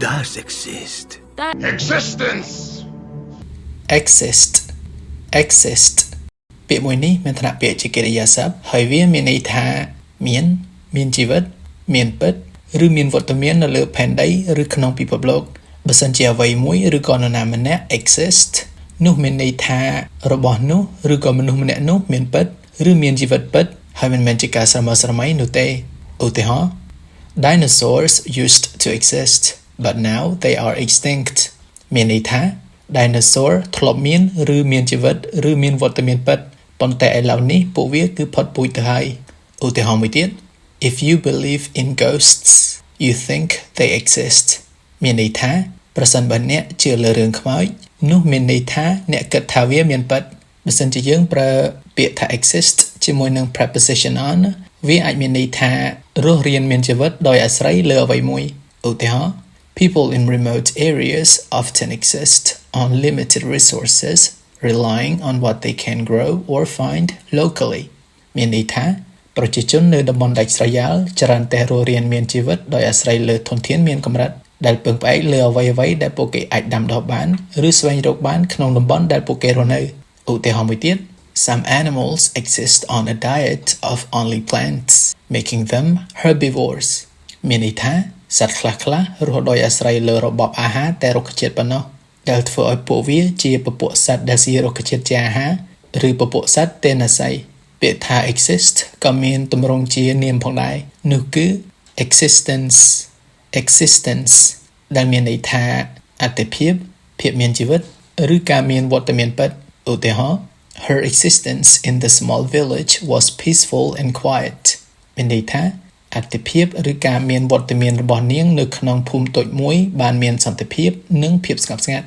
does exist? Existence! exist exist ពាក្យមួយនេះមានឋានៈពាក្យជាកិរិយាសព្ទហើយវាមានន័យថាមានជីវិតមានពិតឬមានវត្តមាននៅលើផែនដីឬក្នុងពិភពលោកបើសិនជាអ្វីមួយឬក៏នរណាម្នាក់ exist នោះមានន័យថារបស់នោះឬក៏មនុស្សម្នាក់នោះមានពិតឬមានជីវិតពិតហើយមិនមែនជាការស្រមើស្រមៃនោះទេឧទាហរណ៍ Dinosaurs used to exist but now they are extinct មានន័យថា dinosaur ធ្លាប់មានឬមានជីវិតឬមានវត្តមានពិតប៉ុន្តែឥឡូវនេះពួកវាគឺផុតពូជទៅហើយឧទាហរណ៍មួយទៀត If you believe in ghosts you think they exist មានន័យថាប្រសិនបើអ្នកជឿលើរឿងខ្មោចនោះមានន័យថាអ្នកគិតថាវាមានពិតបើសិនជាយើងប្រើពាក្យថា exist ជាមួយនឹង preposition on វាអាចមានន័យថារស់រានមានជីវិតដោយអាស្រ័យលើអ្វីមួយឧទាហរណ៍ People in remote areas often exist on limited resources relying on what they can grow or find locally មានន័យថាប្រជាជននៅតំបន់ដាច់ស្រយាលច្រើនតែរស់រានមានជីវិតដោយអាស្រ័យលើធនធានមានកម្រិតដែលពឹងផ្អែកលើអ្វីៗដែលពួកគេអាចដាំដុះបានឬស្វែងរកបានក្នុងតំបន់ដែលពួកគេរស់នៅឧទាហរណ៍មួយទៀត Some animals exist on a diet of only plants making them herbivores មានន័យថាសត្វខ្លះៗរស់ដោយអាស្រ័យលើរបបអាហារតែរុក្ខជាតិប៉ុណ្ណោះដែលធ្វើឲ្យពួកវាជាពពួកសត្វដែលស៊ីរុក្ខជាតិជាអាហារឬពពួកសត្វទេនអាស័យពាក្យថា exist ក៏មានទម្រង់ជានាមផងដែរនោះគឺ existence ដែលមានន័យថាអត្ថិភាពភាពមានជីវិតឬការមានវត្តមានពិតឧទាហរណ៍ Her existence in the small village was peaceful and quiet មានន័យថាអត្ថិភាពឬការមានវត្តមានរបស់នាងនៅក្នុងភូមិតូចមួយបានមានសន្តិភាពនិងភាពស្ងប់ស្ងាត់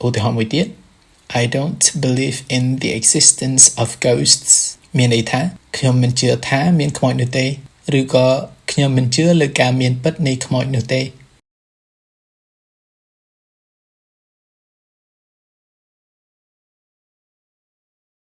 ឧទាហរណ៍មួយទៀត I don't believe in the existence of ghosts មានន័យថាខ្ញុំមិនជឿថាមានខ្មោចនោះទេឬក៏ខ្ញុំមិនជឿលើការមានពិតនៃខ្មោចនោះទេ